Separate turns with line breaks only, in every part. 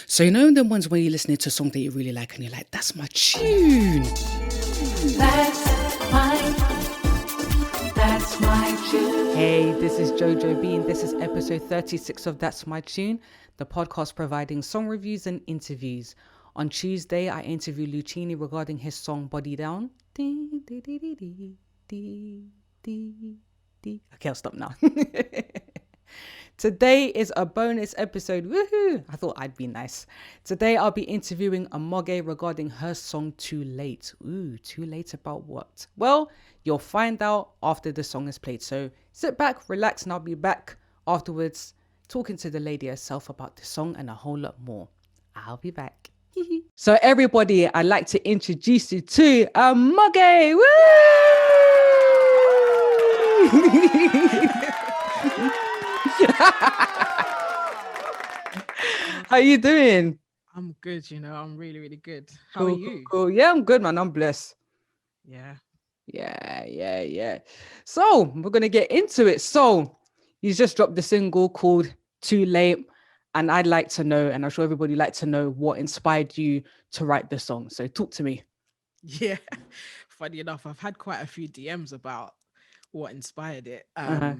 So you know the ones when you're listening to a song that you really like and you're like, that's my tune.
That's my tune.
Hey, this is Jojo B and this is episode 36 of That's My Tune, the podcast providing song reviews and interviews. On Tuesday, I interview Lucini regarding his song Body Down. Okay, I'll stop now. Today is a bonus episode. Woohoo! I thought I'd be nice. Today I'll be interviewing Amoge regarding her song Too Late. Ooh, too late about what? Well, you'll find out after the song is played. So sit back, relax, and I'll be back afterwards talking to the lady herself about the song and a whole lot more. I'll be back. So everybody, I'd like to introduce you to Amoge. Woo! How you doing?
I'm good, I'm really, really good. How are you?
Cool. Yeah, I'm good, man. I'm blessed.
Yeah.
So we're gonna get into it. So you just dropped the single called Too Late, and I'd like to know, and I'm sure everybody like to know, what inspired you to write the song. So talk to me.
Yeah. Funny enough, I've had quite a few DMs about what inspired it. But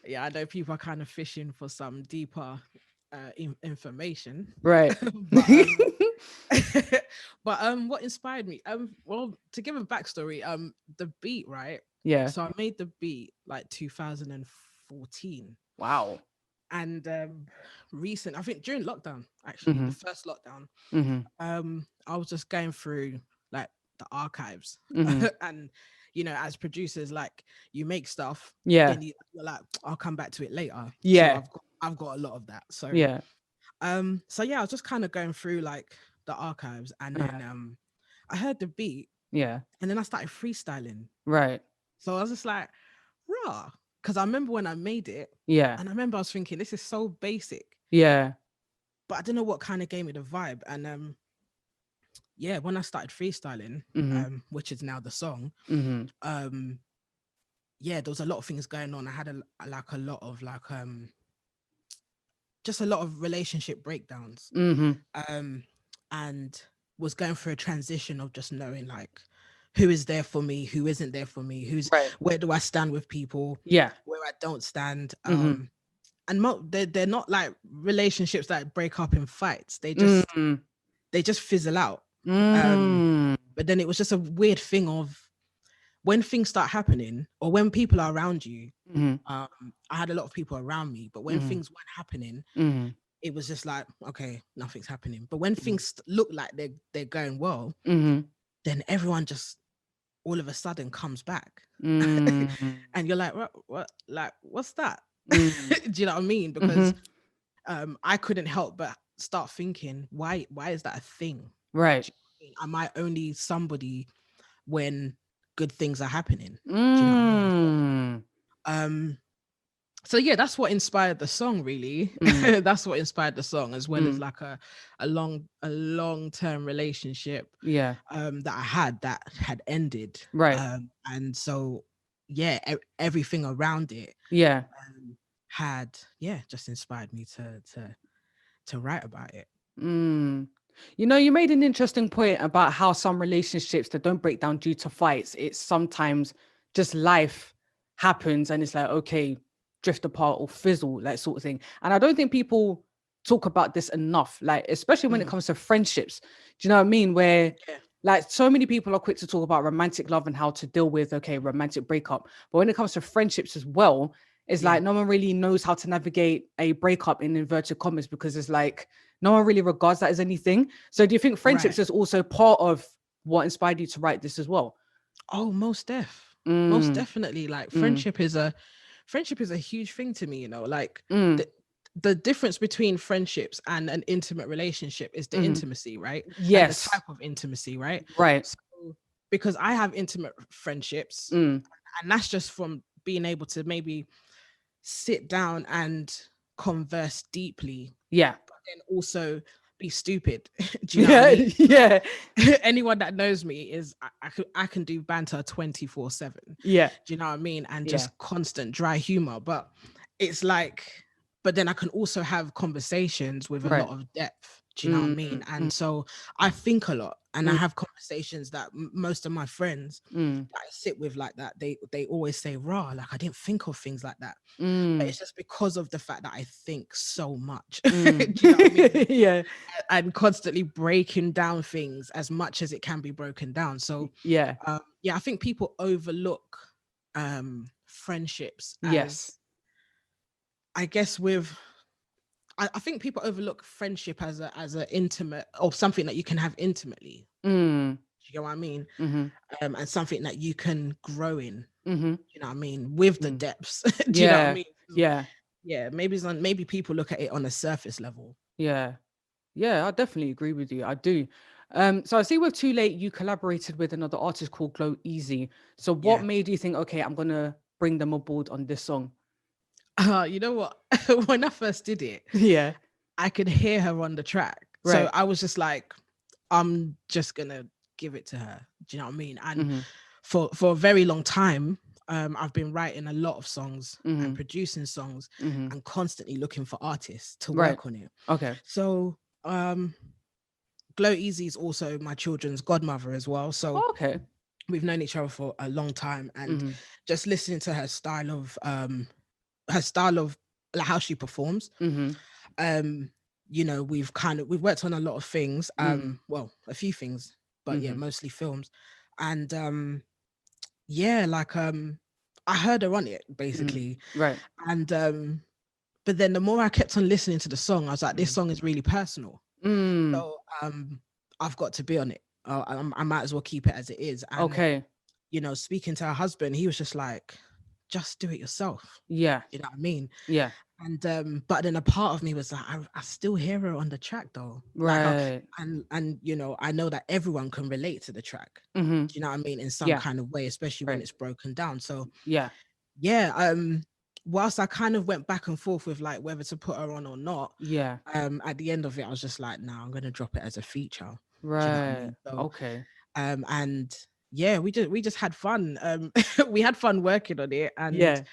yeah, I know people are kind of fishing for some deeper information.
Right.
But what inspired me? Well, to give a backstory, the beat, right?
Yeah.
So I made the beat like 2014.
Wow.
And I think during lockdown, actually, the first lockdown, I was just going through like the archives, and as producers, like, you make stuff, then you're like, I'll come back to it later.
Yeah.
So I've got a lot of that. So
yeah,
I was just kind of going through like the archives, and then I heard the beat,
and
then I started freestyling.
right.
So I was just like, raw. Because I remember when I made it, and I remember I was thinking, this is so basic.
Yeah.
But I don't know what kind of gave me the vibe. And when I started freestyling, which is now the song, there was a lot of things going on. I had a lot of just a lot of relationship breakdowns, and was going through a transition of just knowing like who is there for me, who isn't there for me, where do I stand with people, where I don't stand. And they're not like relationships that break up in fights. They just fizzle out. But then it was just a weird thing of when things start happening, or when people are around you. I had a lot of people around me, but when things weren't happening, it was just like, okay, nothing's happening. But when things look like they're going well, then everyone just all of a sudden comes back. And you're like, what? Like, what's that? Do you know what I mean? Because I couldn't help but start thinking, why is that a thing?
Right.
Am I only somebody when good things are happening? Do you know what I mean? So yeah, that's what inspired the song, really. That's what inspired the song, as well as like a long-term relationship that I had that had ended.
Right.
And so everything around it had just inspired me to write about it.
You made an interesting point about how some relationships that don't break down due to fights, it's sometimes just life happens and it's like, okay, drift apart or fizzle, like sort of thing. And I don't think people talk about this enough, like especially when it comes to friendships. Do you know what I mean? Where like so many people are quick to talk about romantic love and how to deal with romantic breakup, but when it comes to friendships as well, it's like no one really knows how to navigate a breakup in inverted commas, because it's like no one really regards that as anything. So do you think friendships is also part of what inspired you to write this as well?
Oh, most definitely. Like friendship is a huge thing to me, like the difference between friendships and an intimate relationship is the intimacy, right?
Yes.
And the type of intimacy, right?
Right.
So, because I have intimate friendships, and that's just from being able to maybe sit down and converse deeply.
Yeah.
But then also be stupid. Do you know what I mean?
Yeah.
Anyone that knows me is I can do banter 24/7.
Yeah.
Do you know what I mean? And just constant dry humor. But it's like but then I can also have conversations with a lot of depth. Do you know what I mean? And so I think a lot, and I have conversations that most of my friends that I sit with like that, they always say, "Raw, like I didn't think of things like that." But it's just because of the fact that I think so much. Do you know what I mean?
Yeah.
And constantly breaking down things as much as it can be broken down. So
yeah,
I think people overlook friendships as,
yes,
I guess with I think people overlook friendship as a intimate, or something that you can have intimately. Do you know what I mean? And something that you can grow in. You know what I mean? With the depths. Do you know what I mean? Yeah. Maybe people look at it on a surface level.
Yeah, I definitely agree with you. I do. So I see with Too Late, you collaborated with another artist called Glow Easy. So what made you think, okay, I'm gonna bring them aboard on this song?
You know what? When I first did it, I could hear her on the track. So I was just like, I'm just gonna give it to her. Do you know what I mean? And for a very long time, I've been writing a lot of songs and producing songs and constantly looking for artists to work on it.
Okay.
So Glow Easy is also my children's godmother as well. So we've known each other for a long time, and just listening to her style of like how she performs. You know, we've worked on a lot of things. Well, a few things, but yeah, mostly films. And I heard her on it basically. And but then the more I kept on listening to the song, I was like, this song is really personal. So I've got to be on it. I might as well keep it as it is. And, you know, speaking to her husband, he was just like, just do it yourself.
Yeah.
You know what I mean?
Yeah.
And but then a part of me was like, I still hear her on the track though.
Right.
Like, and you know, I know that everyone can relate to the track. Do you know what I mean? In some kind of way, especially when it's broken down. So yeah. Whilst I kind of went back and forth with like whether to put her on or not, at the end of it, I was just like, no, I'm gonna drop it as a feature.
Right.
Do you know what I mean? So,
okay.
And yeah, we just had fun. We had fun working on it, and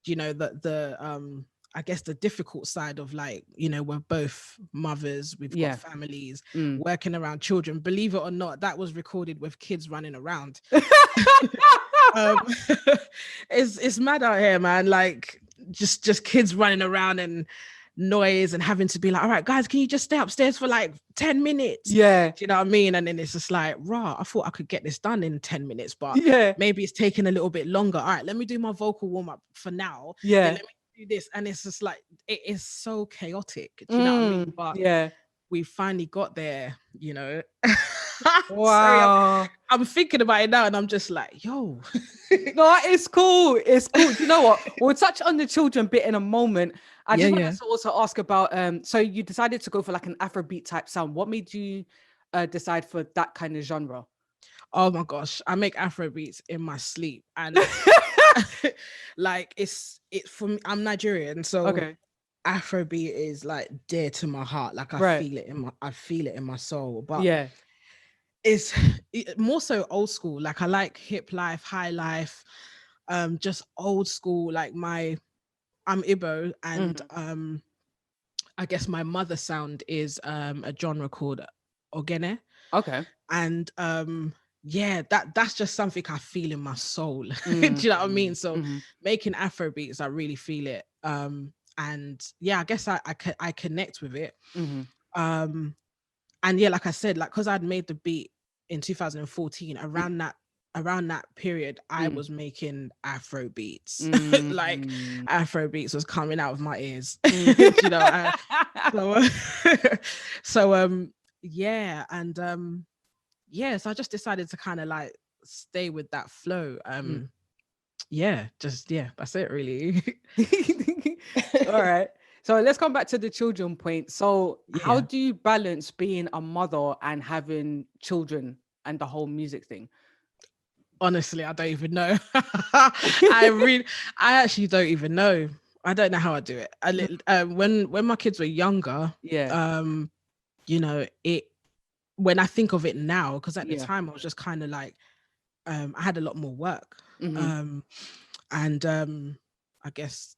you know, the I guess the difficult side of, like, you know, we're both mothers, we've got families, working around children. Believe it or not, that was recorded with kids running around. It's mad out here, man. Like just kids running around and noise, and having to be like, all right, guys, can you just stay upstairs for like 10 minutes? Do you know what I mean? And then it's just like, rah, I thought I could get this done in 10 minutes, but maybe it's taking a little bit longer. All right, let me do my vocal warm-up for now. Then let me do this. And it's just like, it is so chaotic. Do you know what I mean? But we finally got there, you know.
Wow.
Sorry, I'm thinking about it now, and I'm just like, yo.
No, it's cool. It's cool. You know what? We'll touch on the children bit in a moment. I just wanted to also ask about, so you decided to go for like an Afrobeat type sound. What made you decide for that kind of genre?
Oh my gosh, I make Afrobeats in my sleep, and like it's for me, I'm Nigerian, so Afrobeat is like dear to my heart. Like I feel it in my soul. But it's more so old school. Like I like hip life, high life, just old school. Like I'm Igbo, and I guess my mother sound is a genre called Ogene. And that's just something I feel in my soul. Do you know what I mean? So making Afrobeats, I really feel it. And yeah, I guess I connect with it. And yeah, like I said, like, because I'd made the beat in 2014, around that period, I was making Afrobeats. Like Afrobeats was coming out of my ears. You know, so yeah, and so I just decided to kind of like stay with that flow. That's it really.
All right. So let's come back to the children point. So how do you balance being a mother and having children and the whole music thing?
Honestly, I don't even know. I actually don't even know. I don't know how I do it. When my kids were younger, you know, when I think of it now, because at the time I was just kind of like, I had a lot more work. And I guess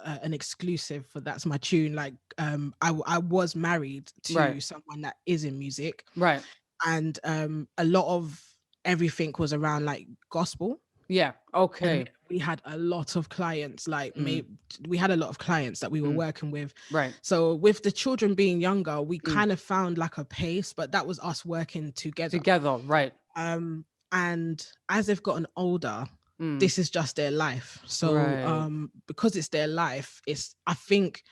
an exclusive for That's My Tune. Like I was married to someone that is in music,
right,
and a lot of everything was around like gospel.
yeah, okay,
And we had a lot of clients, like we had a lot of clients that we were working with.
right,
So with the children being younger, we kind of found like a pace, but that was us working together.
Right.
And as they've gotten older, this is just their life. So
Right.
because it's their life, it's, I think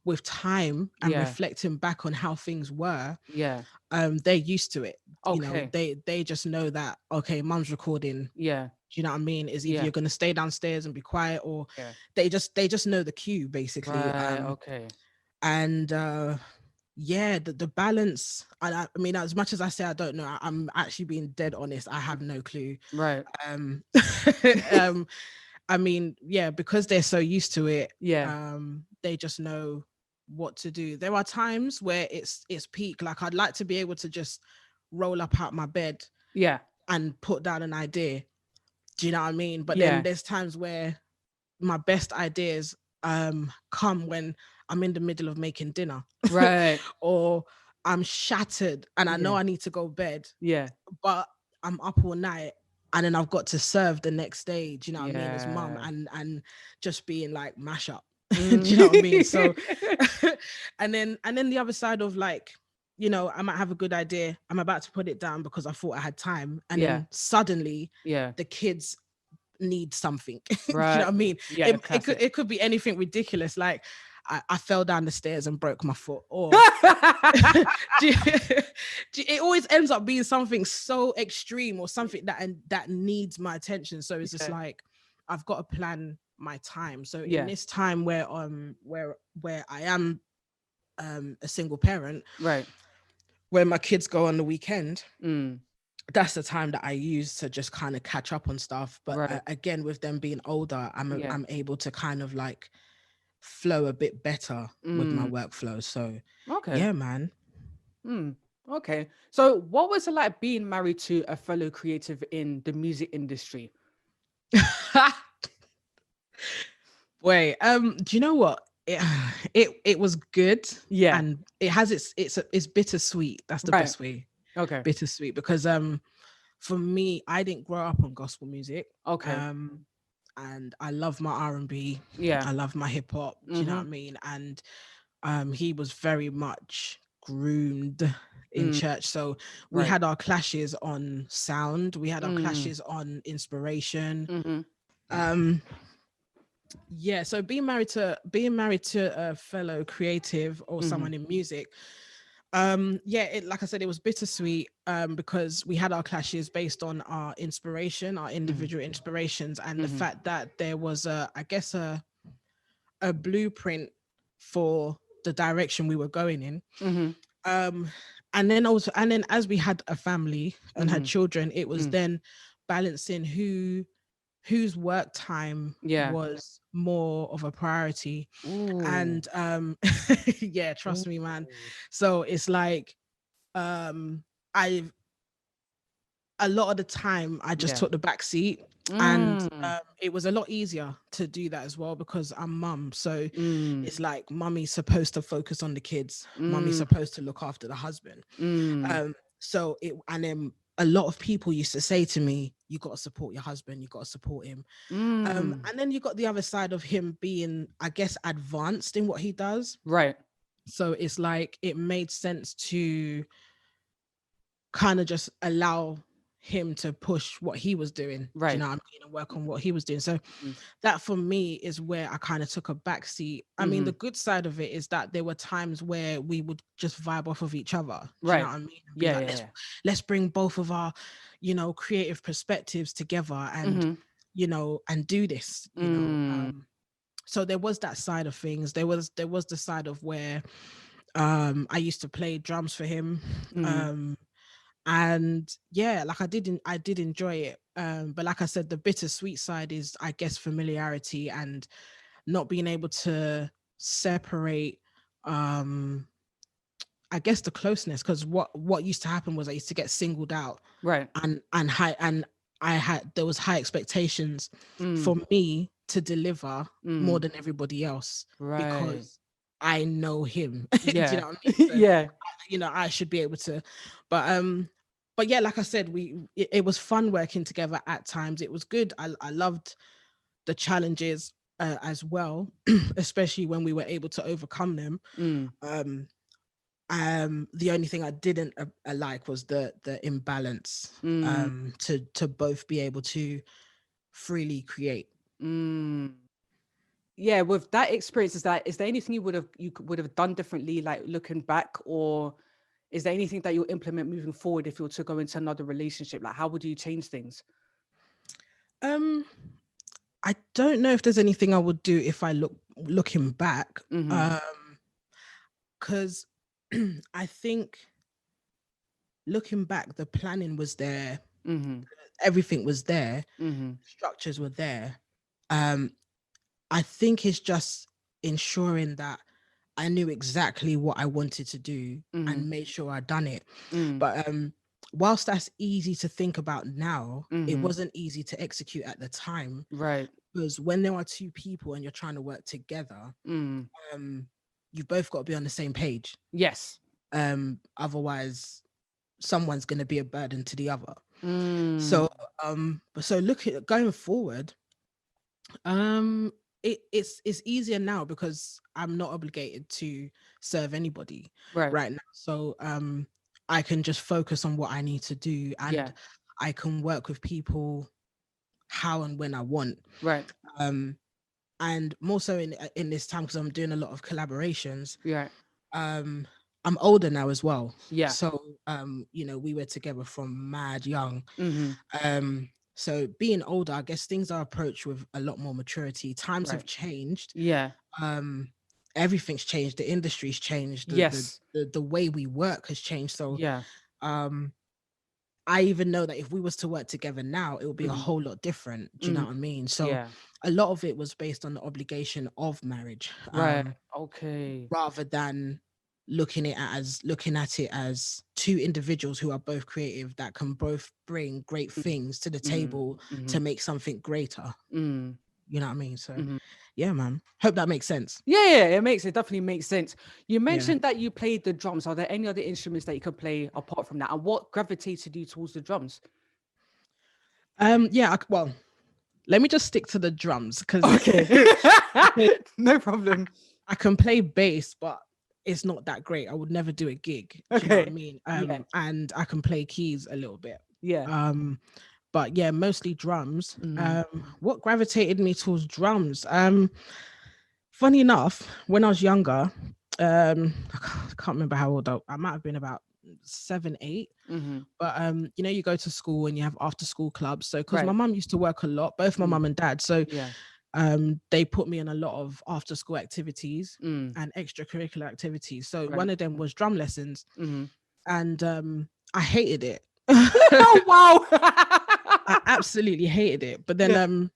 with time and
Yeah.
reflecting back on how things were,
Yeah.
they're used to it. You know,
Okay.
they just know that, okay, mum's recording.
Yeah.
Do you know what I mean? Is either
Yeah.
you're gonna stay downstairs and be quiet, or
Yeah.
they just know the cue, basically.
Right. Okay.
And yeah, the balance. I mean, as much as I say I don't know, I'm actually being dead honest. I have no clue.
Right.
I mean, yeah, because they're so used to it.
Yeah.
They just know what to do. There are times where it's peak. Like I'd like to be able to just roll up out my bed,
Yeah,
and put down an idea. Do you know what I mean? But
Yeah.
then there's times where my best ideas come when I'm in the middle of making dinner.
right.
Or I'm shattered and I know
Yeah.
I need to go bed,
Yeah.
but I'm up all night, and then I've got to serve the next day. Do you know what I mean? As mum,
Yeah.
and just being like mash up. Do you know what I mean? So and then the other side of, like, you know, I might have a good idea, I'm about to put it down because I thought I had time, and
Yeah.
then suddenly
Yeah.
the kids need something. Do you know
Right.
what I mean?
Yeah,
It could be anything ridiculous, like I fell down the stairs and broke my foot, or it always ends up being something so extreme, or something that needs my attention. So it's just like, I've got to plan my time. So in this time where I am a single parent,
Right.
where my kids go on the weekend, that's the time that I use to just kind of catch up on stuff. But again, with them being older, I'm able to kind of like flow a bit better with my workflow. So yeah, man.
Okay. So what was it like being married to a fellow creative in the music industry?
Wait, do you know what? It was good.
Yeah.
And it has it's bittersweet. That's the best way.
Okay.
Bittersweet, because for me, I didn't grow up on gospel music.
Okay.
And I love my R&B.
Yeah.
I love my hip hop. Do you know what I mean? And he was very much groomed in church. So we had our clashes on sound. We had our clashes on inspiration. Yeah. So being married to a fellow creative or someone in music, like I said, it was bittersweet, because we had our clashes based on our inspiration, our individual inspirations, and the fact that there was a blueprint for the direction we were going in. And then as we had a family and had children, it was then balancing whose work time was more of a priority. And yeah, trust me, man. So it's like a lot of the time I just took the back seat. And it was a lot easier to do that as well, because I'm mum. So it's like, mummy's supposed to focus on the kids, mummy's supposed to look after the husband. So and then a lot of people used to say to me, you got to support your husband, you got to support him. And then you got the other side of him being, I guess, advanced in what he does.
Right.
So it's like, it made sense to kind of just allow him to push what he was doing,
right?
You know what I mean, and work on what he was doing. So that for me is where I kind of took a backseat. I mean, the good side of it is that there were times where we would just vibe off of each other.
Right.
You know what I mean? Like, let's bring both of our, you know, creative perspectives together and, you know, and do this, you know. So there was that side of things. There was the side of where I used to play drums for him. And yeah, like I did enjoy it. But like I said, the bittersweet side is, I guess, familiarity and not being able to separate I guess the closeness, because what used to happen was I used to get singled out,
right?
And there was high expectations for me to deliver more than everybody else, because I know him. Do you know what I mean? So,
yeah.
You know, I should be able to, but yeah, like I said, it was fun working together at times. It was good. I loved the challenges as well, especially when we were able to overcome them. The only thing I didn't like was the imbalance, to both be able to freely create.
Yeah, with that experience, is there anything you would have done differently, like looking back, or is there anything that you'll implement moving forward if you were to go into another relationship? Like, how would you change things?
I don't know if there's anything I would do if I looking back, because I think looking back, the planning was there, everything was there, structures were there. I think it's just ensuring that I knew exactly what I wanted to do and made sure I'd done it. But whilst that's easy to think about now, it wasn't easy to execute at the time.
Right.
Because when there are two people and you're trying to work together, you've both got to be on the same page.
Yes.
Otherwise, someone's going to be a burden to the other. So look at going forward. It's easier now because I'm not obligated to serve anybody right now. So I can just focus on what I need to do, and I can work with people how and when I want.
Right.
And more so in this time, because I'm doing a lot of collaborations.
Yeah.
I'm older now as well.
Yeah.
So you know, we were together from mad young. So being older, I guess things are approached with a lot more maturity. Times have changed.
Yeah.
Everything's changed. The industry's changed. The way we work has changed. So
yeah.
I even know that if we was to work together now, it would be a whole lot different. Do you know what I mean? So a lot of it was based on the obligation of marriage.
Right. Okay.
Rather than looking at it as two individuals who are both creative, that can both bring great things to the table to make something greater. You know what I mean? So yeah, man. Hope that makes sense.
Yeah, it definitely makes sense. You mentioned that you played the drums. Are there any other instruments that you could play apart from that? And what gravitated you towards the drums?
Well, let me just stick to the drums because
no problem.
I can play bass, but it's not that great. I would never do a gig. Do you know what I mean? And I can play keys a little bit.
Yeah.
But yeah, mostly drums. What gravitated me towards drums? Funny enough, when I was younger, I can't remember how old I might have been, about 7, 8. But you know, you go to school and you have after school clubs. So because my mum used to work a lot, both my mum and dad. So they put me in a lot of after school activities and extracurricular activities. So one of them was drum lessons, and I hated it.
Oh wow.
I absolutely hated it. But then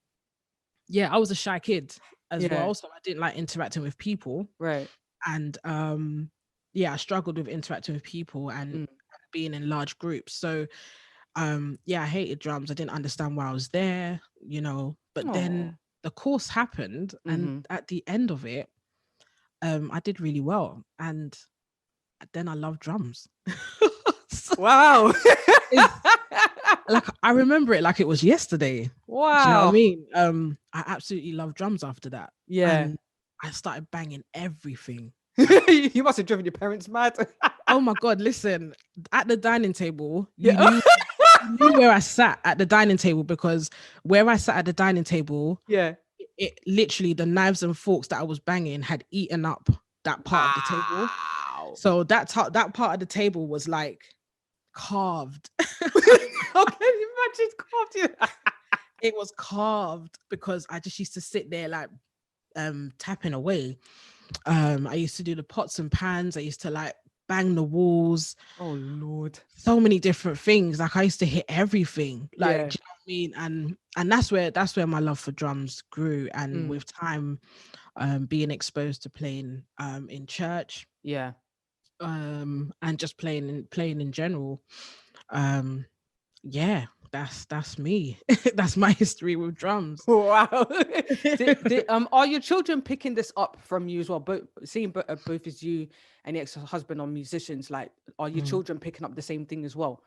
I was a shy kid as well, so I didn't like interacting with people.
Right.
And I struggled with interacting with people and being in large groups. So I hated drums. I didn't understand why I was there, you know. But then the course happened, and at the end of it, I did really well, and then I loved drums.
Wow.
Like I remember it like it was yesterday.
Wow.
Do you know what I mean? I absolutely loved drums after that.
Yeah.
And I started banging everything.
You must have driven your parents mad.
Oh my God, listen, at the dining table, you knew where I sat at the dining table, because where I sat at the dining table, it literally, the knives and forks that I was banging had eaten up that part of the table. So that part of the table was like carved.
How can you imagine carved?
It was carved because I just used to sit there like tapping away. I used to do the pots and pans. I used to like bang the walls.
Oh Lord. So
many different things. Like I used to hit everything. Like, do you know what I mean? And that's where my love for drums grew. And with time, being exposed to playing in church.
Yeah.
And just playing in general. That's me. That's my history with drums.
Wow. Are your children picking this up from you as well? But seeing both as you and your ex-husband are musicians, like, are your children picking up the same thing as well?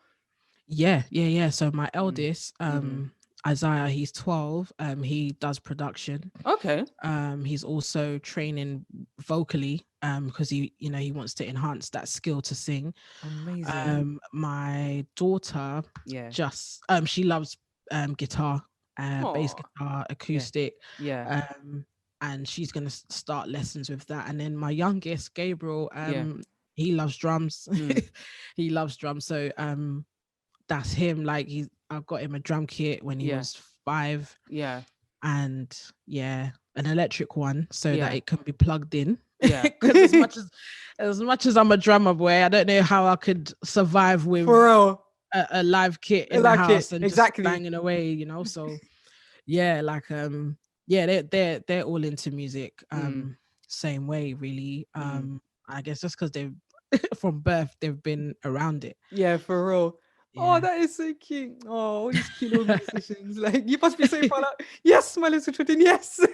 Yeah. So my eldest, Isaiah, he's 12. He does production.
Okay.
He's also training vocally, because he wants to enhance that skill to sing.
Amazing.
My daughter, just she loves guitar, bass guitar, acoustic. And she's gonna start lessons with that. And then my youngest, Gabriel, he loves drums. He loves drums. So that's him. Like, I got him a drum kit when he was 5. And an electric one so that it can be plugged in. Because as much as I'm a drummer boy, I don't know how I could survive with a live kit in the house and just banging away, So they're all into music. Same way, really. I guess just because they've from birth they've been around it.
Yeah, for real. Oh, that is so cute. Oh, all these cute little musicians. Like, you must be so proud. Yes, my little children, yes.
Do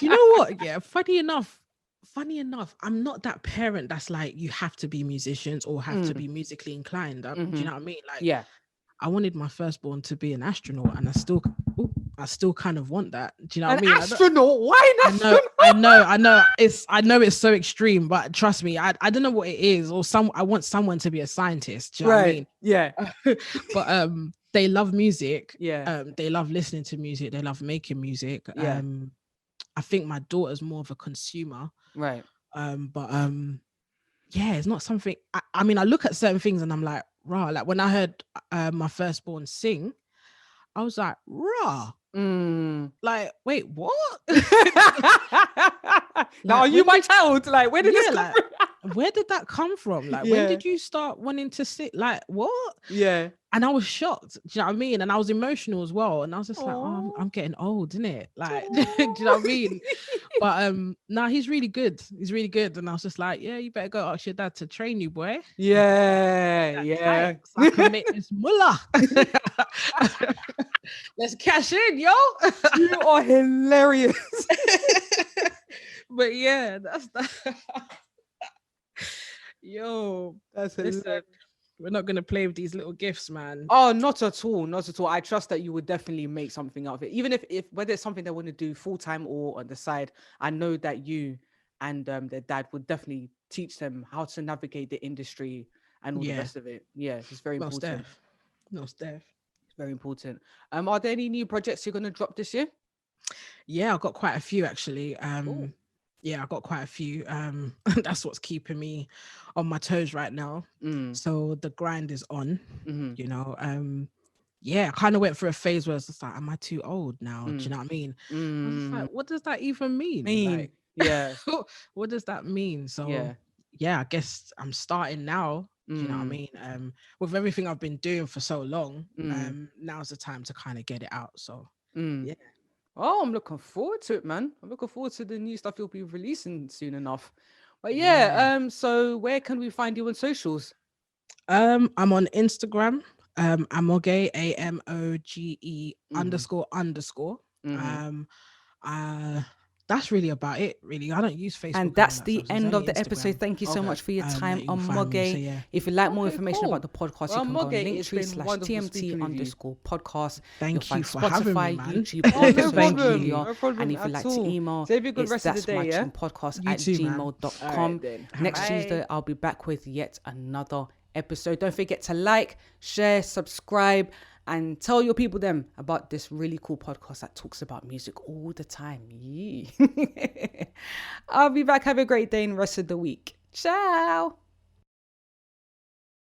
you know what? Yeah, funny enough, I'm not that parent that's like, you have to be musicians or have to be musically inclined. Do you know what I mean? Like, I wanted my firstborn to be an astronaut, and I still kind of want that. Do you know what I mean?
Astronaut? Why an astronaut?
I know. I know it's so extreme, but trust me, I don't know what it is. Or I want someone to be a scientist. Do you know what I mean?
Yeah.
But they love music. Yeah. They love listening to music. They love making music. Yeah. I think my daughter's more of a consumer.
Right.
It's not something. I mean, I look at certain things and I'm like, rah. Like, when I heard my firstborn sing, I was like, rah. Like, wait, what?
Now, are you my child? Like, where did this come from?
Where did that come from? Like, when did you start wanting to sit? Like, what?
Yeah.
And I was shocked. Do you know what I mean? And I was emotional as well. And I was just like, oh, I'm getting old, isn't it? Like, do you know what I mean? But no, he's really good. He's really good. And I was just like, yeah, you better go ask your dad to train you, boy.
Yeah.
So I can make this mullah. Let's cash in, yo.
You are hilarious.
But yeah, that's that. Yo, that's hilarious. We're not going to play with these little gifts, man.
Oh, not at all. Not at all. I trust that you would definitely make something out of it. Even if whether it's something they want to do full-time or on the side, I know that you and their dad would definitely teach them how to navigate the industry and all the rest of it. Yeah, it's very important.
Most def.
It's very important. Are there any new projects you're going to drop this year?
Yeah, I've got quite a few, actually. Yeah, I got quite a few. That's what's keeping me on my toes right now. So the grind is on, you know. I kind of went through a phase where it's just like, am I too old now? Do you know what I mean? I was just like, what does that even mean? Like,
yeah.
What does that mean? So I guess I'm starting now. Do you know what I mean? With everything I've been doing for so long, now's the time to kind of get it out. So yeah.
Oh, I'm looking forward to it, man. I'm looking forward to the new stuff you'll be releasing soon enough. But so where can we find you on socials?
I'm on Instagram, Amoge, AMOGE __. That's really about it, really. I don't use Facebook.
And that's the end of the episode. Thank you so much for your time, Amoge. If you'd like more information about the podcast, you can go on linktr.ee/TMT_podcast.
Thank you for having me, man.
YouTube, no problem. And if you'd like to email, it's thatsmytunepodcast@gmail.com. Next Tuesday, I'll be back with yet another episode. Don't forget to like, share, subscribe, and tell your people about this really cool podcast that talks about music all the time. Yeah. I'll be back. Have a great day and rest of the week. Ciao.